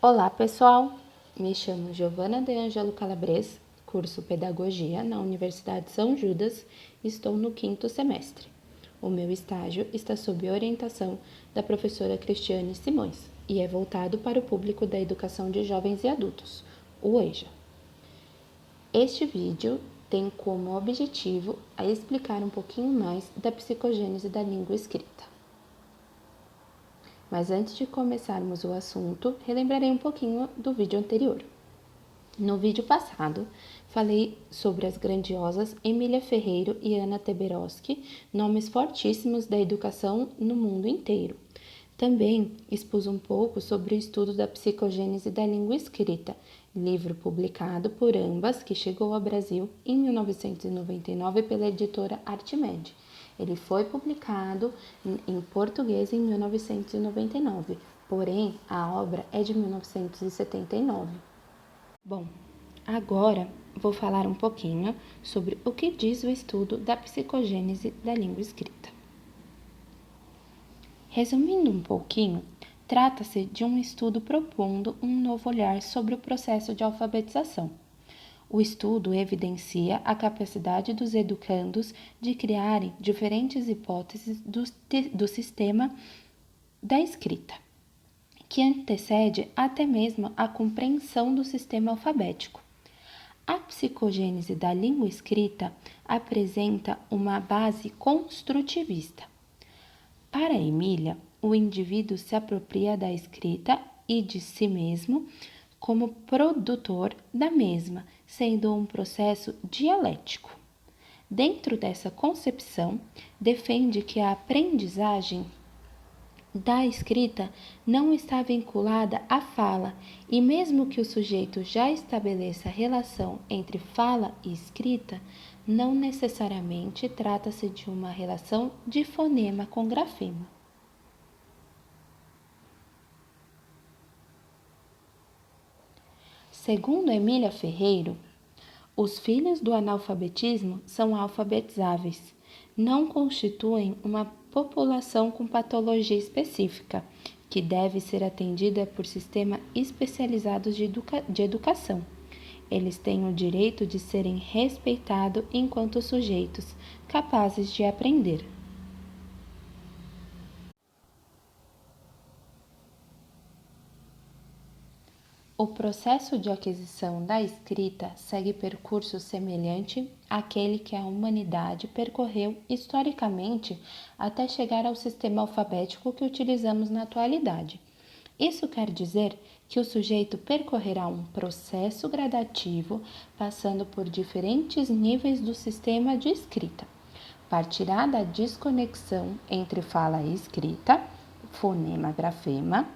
Olá pessoal, me chamo Giovana de Angelo Calabres, curso Pedagogia na Universidade São Judas, estou no 5º semestre. O meu estágio está sob orientação da professora Cristiane Simões e é voltado para o público da educação de jovens e adultos, o EJA. Este vídeo tem como objetivo a explicar um pouquinho mais da psicogênese da língua escrita. Mas antes de começarmos o assunto, relembrarei um pouquinho do vídeo anterior. No vídeo passado, falei sobre as grandiosas Emília Ferreiro e Anna Teberoski, nomes fortíssimos da educação no mundo inteiro. Também expus um pouco sobre o estudo da psicogênese da língua escrita, livro publicado por ambas que chegou ao Brasil em 1999 pela editora Artmed. Ele foi publicado em português em 1999, porém a obra é de 1979. Bom, agora vou falar um pouquinho sobre o que diz o estudo da psicogênese da língua escrita. Resumindo um pouquinho, trata-se de um estudo propondo um novo olhar sobre o processo de alfabetização. O estudo evidencia a capacidade dos educandos de criarem diferentes hipóteses do sistema da escrita, que antecede até mesmo a compreensão do sistema alfabético. A psicogênese da língua escrita apresenta uma base construtivista. Para Emília, o indivíduo se apropria da escrita e de si mesmo como produtor da mesma, sendo um processo dialético. Dentro dessa concepção, defende que a aprendizagem da escrita não está vinculada à fala, e mesmo que o sujeito já estabeleça relação entre fala e escrita, não necessariamente trata-se de uma relação de fonema com grafema. Segundo Emília Ferreiro, os filhos do analfabetismo são alfabetizáveis, não constituem uma população com patologia específica, que deve ser atendida por sistemas especializados de educação. Eles têm o direito de serem respeitados enquanto sujeitos capazes de aprender. O processo de aquisição da escrita segue percurso semelhante àquele que a humanidade percorreu historicamente até chegar ao sistema alfabético que utilizamos na atualidade. Isso quer dizer que o sujeito percorrerá um processo gradativo, passando por diferentes níveis do sistema de escrita. Partirá da desconexão entre fala e escrita, fonema-grafema,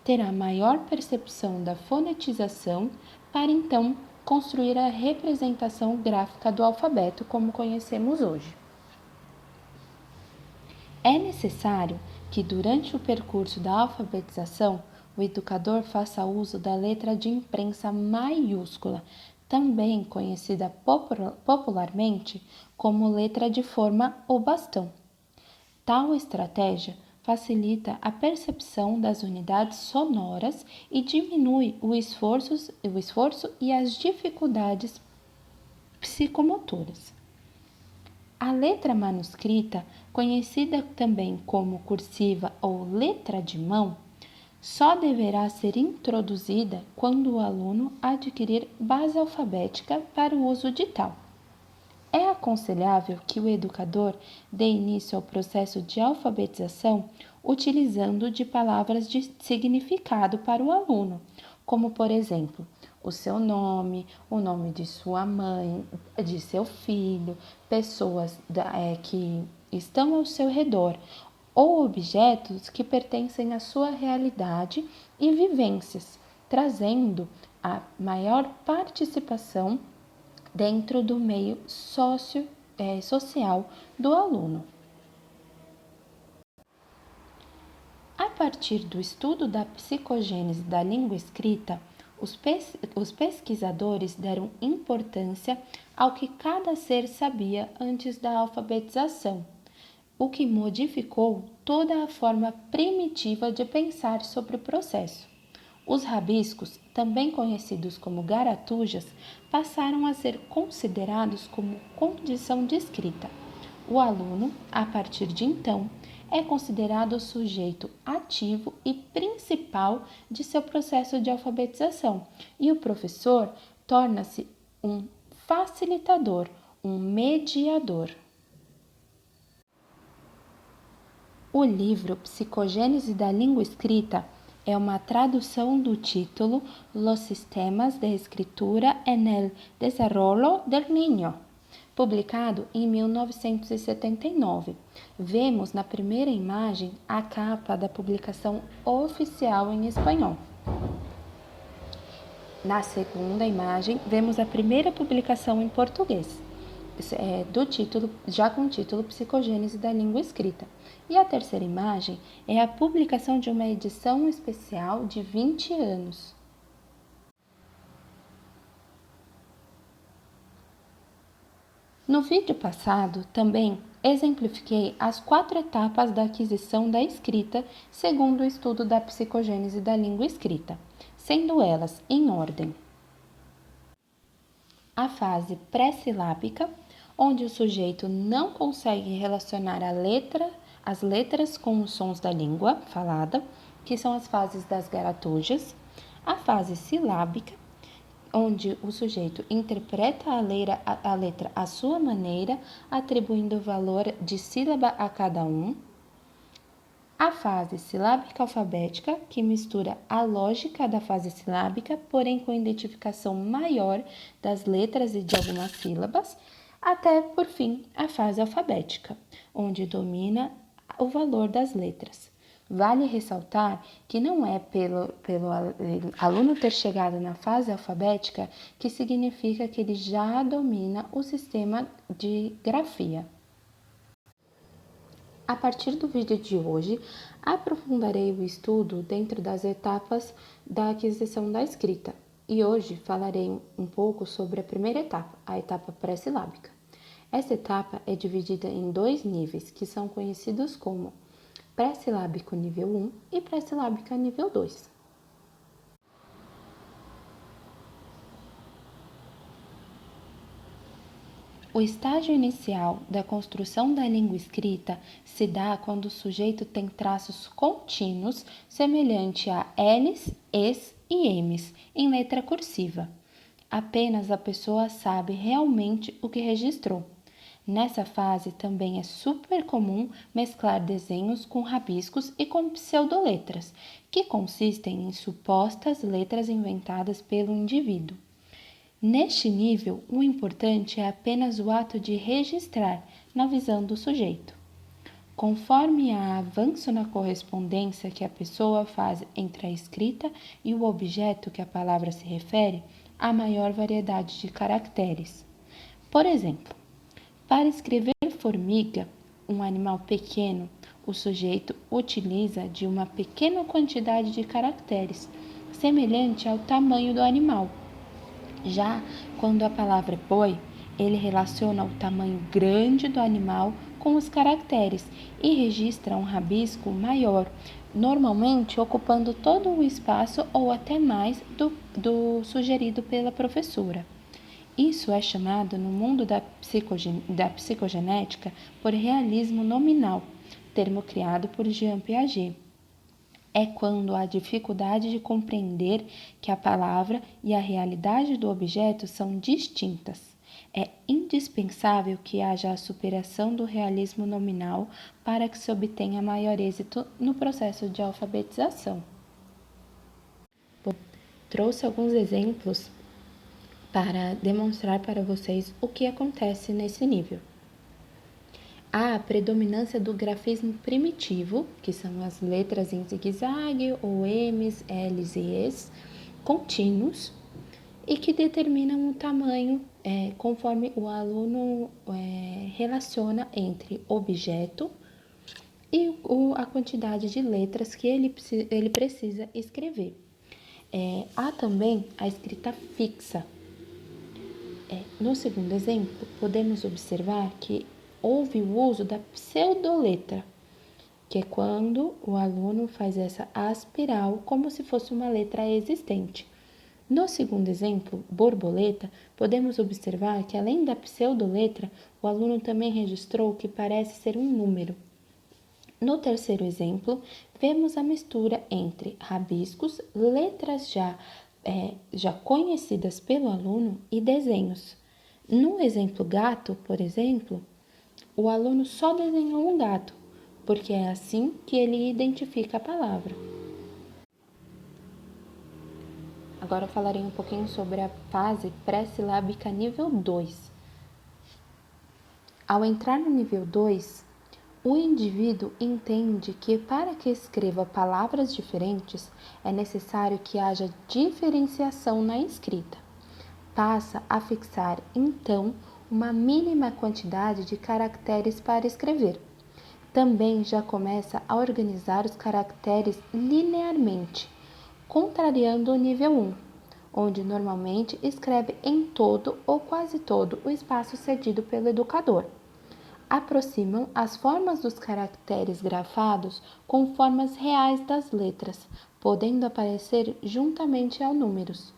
terá maior percepção da fonetização para então construir a representação gráfica do alfabeto como conhecemos hoje. É necessário que durante o percurso da alfabetização o educador faça uso da letra de imprensa maiúscula, também conhecida popularmente como letra de forma ou bastão. Tal estratégia facilita a percepção das unidades sonoras e diminui o esforço e as dificuldades psicomotoras. A letra manuscrita, conhecida também como cursiva ou letra de mão, só deverá ser introduzida quando o aluno adquirir base alfabética para o uso de tal. É aconselhável que o educador dê início ao processo de alfabetização utilizando de palavras de significado para o aluno, como, por exemplo, o seu nome, o nome de sua mãe, de seu filho, pessoas que estão ao seu redor ou objetos que pertencem à sua realidade e vivências, trazendo a maior participação dentro do meio social do aluno. A partir do estudo da psicogênese da língua escrita, os pesquisadores deram importância ao que cada ser sabia antes da alfabetização, o que modificou toda a forma primitiva de pensar sobre o processo. Os rabiscos, também conhecidos como garatujas, passaram a ser considerados como condição de escrita. O aluno, a partir de então, é considerado o sujeito ativo e principal de seu processo de alfabetização, e o professor torna-se um facilitador, um mediador. O livro Psicogênese da Língua Escrita é uma tradução do título Los sistemas de escritura en el desarrollo del niño, publicado em 1979. Vemos na primeira imagem a capa da publicação oficial em espanhol. Na segunda imagem, vemos a primeira publicação em português, do título, já com o título Psicogênese da Língua Escrita. E a terceira imagem é a publicação de uma edição especial de 20 anos. No vídeo passado, também exemplifiquei as 4 etapas da aquisição da escrita segundo o estudo da psicogênese da língua escrita, sendo elas em ordem: a fase pré-silábica, onde o sujeito não consegue relacionar as letras com os sons da língua falada, que são as fases das garatujas; a fase silábica, onde o sujeito interpreta a letra à sua maneira, atribuindo valor de sílaba a cada um; a fase silábica alfabética, que mistura a lógica da fase silábica, porém com identificação maior das letras e de algumas sílabas; até, por fim, a fase alfabética, onde domina o valor das letras. Vale ressaltar que não é pelo aluno ter chegado na fase alfabética que significa que ele já domina o sistema de grafia. A partir do vídeo de hoje, aprofundarei o estudo dentro das etapas da aquisição da escrita. E hoje falarei um pouco sobre a primeira etapa, a etapa pré-silábica. Essa etapa é dividida em 2 níveis, que são conhecidos como pré-silábico nível 1 e pré-silábica nível 2. O estágio inicial da construção da língua escrita se dá quando o sujeito tem traços contínuos semelhante a L's, E's e M's em letra cursiva. Apenas a pessoa sabe realmente o que registrou. Nessa fase também é super comum mesclar desenhos com rabiscos e com pseudoletras, que consistem em supostas letras inventadas pelo indivíduo. Neste nível, o importante é apenas o ato de registrar na visão do sujeito. Conforme há avanço na correspondência que a pessoa faz entre a escrita e o objeto que a palavra se refere, há maior variedade de caracteres. Por exemplo, para escrever formiga, um animal pequeno, o sujeito utiliza de uma pequena quantidade de caracteres, semelhante ao tamanho do animal. Já quando a palavra é boi, ele relaciona o tamanho grande do animal com os caracteres e registra um rabisco maior, normalmente ocupando todo o espaço ou até mais do sugerido pela professora. Isso é chamado no mundo da psicogenética por realismo nominal, termo criado por Jean Piaget. É quando há dificuldade de compreender que a palavra e a realidade do objeto são distintas. É indispensável que haja a superação do realismo nominal para que se obtenha maior êxito no processo de alfabetização. Bom, trouxe alguns exemplos para demonstrar para vocês o que acontece nesse nível. Há a predominância do grafismo primitivo, que são as letras em zigue-zague, ou M's, L's e E's, contínuos, e que determinam o tamanho conforme o aluno relaciona entre objeto e a quantidade de letras que ele precisa escrever. Há também a escrita fixa. No segundo exemplo, podemos observar que houve o uso da pseudoletra. que é quando o aluno faz essa aspiral como se fosse uma letra existente. No segundo exemplo, borboleta, podemos observar que além da pseudoletra, o aluno também registrou o que parece ser um número. No terceiro exemplo, vemos a mistura entre rabiscos, letras já conhecidas pelo aluno e desenhos. No exemplo gato, por exemplo, o aluno só desenhou um gato, porque é assim que ele identifica a palavra. Agora eu falarei um pouquinho sobre a fase pré-silábica nível 2. Ao entrar no nível 2, o indivíduo entende que para que escreva palavras diferentes, é necessário que haja diferenciação na escrita. Passa a fixar, então, uma mínima quantidade de caracteres para escrever. Também já começa a organizar os caracteres linearmente, contrariando o nível 1, onde normalmente escreve em todo ou quase todo o espaço cedido pelo educador. Aproximam as formas dos caracteres grafados com formas reais das letras, podendo aparecer juntamente aos números.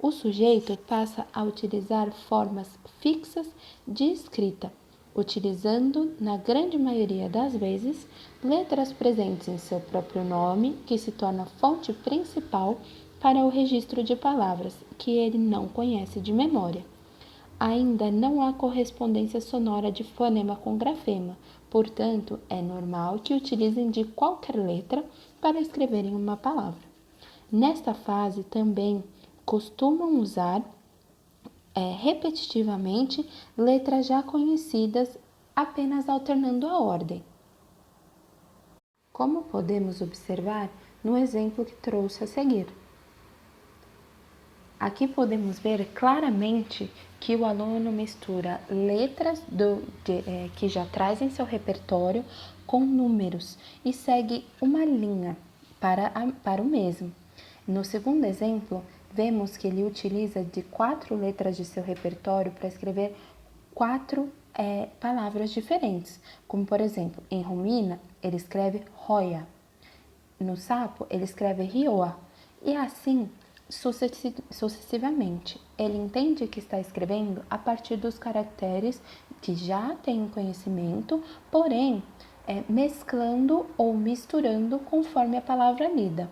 O sujeito passa a utilizar formas fixas de escrita, utilizando, na grande maioria das vezes, letras presentes em seu próprio nome, que se torna fonte principal para o registro de palavras que ele não conhece de memória. Ainda não há correspondência sonora de fonema com grafema, portanto, é normal que utilizem de qualquer letra para escreverem uma palavra. Nesta fase também costumam usar repetitivamente letras já conhecidas, apenas alternando a ordem. Como podemos observar no exemplo que trouxe a seguir. Aqui podemos ver claramente que o aluno mistura letras que já traz em seu repertório com números e segue uma linha para o mesmo. No segundo exemplo, vemos que ele utiliza de 4 letras de seu repertório para escrever 4 palavras diferentes, como por exemplo, em Romina, ele escreve Roia, no sapo, ele escreve Rioa, e assim sucessivamente. Ele entende que está escrevendo a partir dos caracteres que já tem conhecimento, porém, mesclando ou misturando conforme a palavra lida.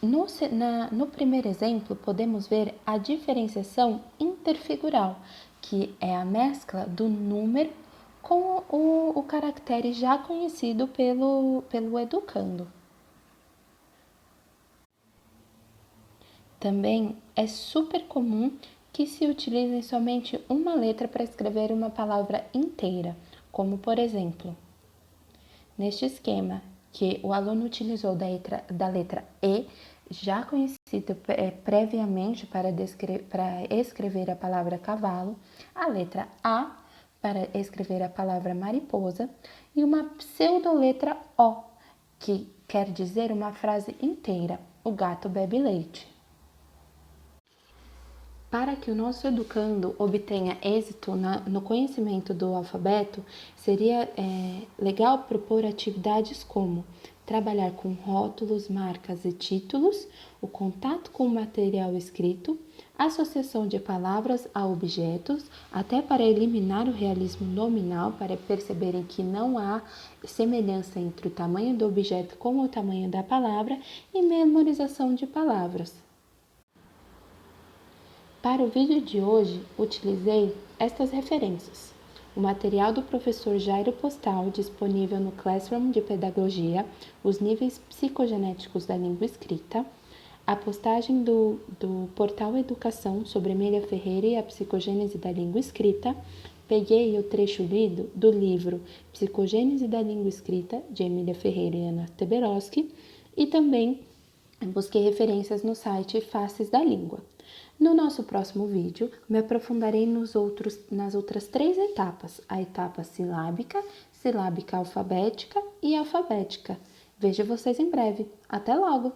No primeiro exemplo, podemos ver a diferenciação interfigural, que é a mescla do número com o caractere já conhecido pelo educando. Também é super comum que se utilize somente uma letra para escrever uma palavra inteira, como por exemplo, neste esquema que o aluno utilizou da letra E, já conhecido previamente para escrever a palavra cavalo, a letra A para escrever a palavra mariposa e uma pseudoletra O, que quer dizer uma frase inteira, o gato bebe leite. Para que o nosso educando obtenha êxito no conhecimento do alfabeto, seria legal propor atividades como trabalhar com rótulos, marcas e títulos, o contato com o material escrito, associação de palavras a objetos, até para eliminar o realismo nominal, para perceberem que não há semelhança entre o tamanho do objeto com o tamanho da palavra, e memorização de palavras. Para o vídeo de hoje, utilizei estas referências. O material do professor Jairo Postal, disponível no Classroom de Pedagogia, os níveis psicogenéticos da língua escrita, a postagem do portal Educação sobre Emília Ferreira e a psicogênese da língua escrita. Peguei o trecho lido do livro Psicogênese da língua escrita, de Emília Ferreira e Ana Teberoski, e também busquei referências no site Faces da Língua. No nosso próximo vídeo, me aprofundarei nas outras 3 etapas, a etapa silábica, silábica alfabética e alfabética. Vejo vocês em breve. Até logo!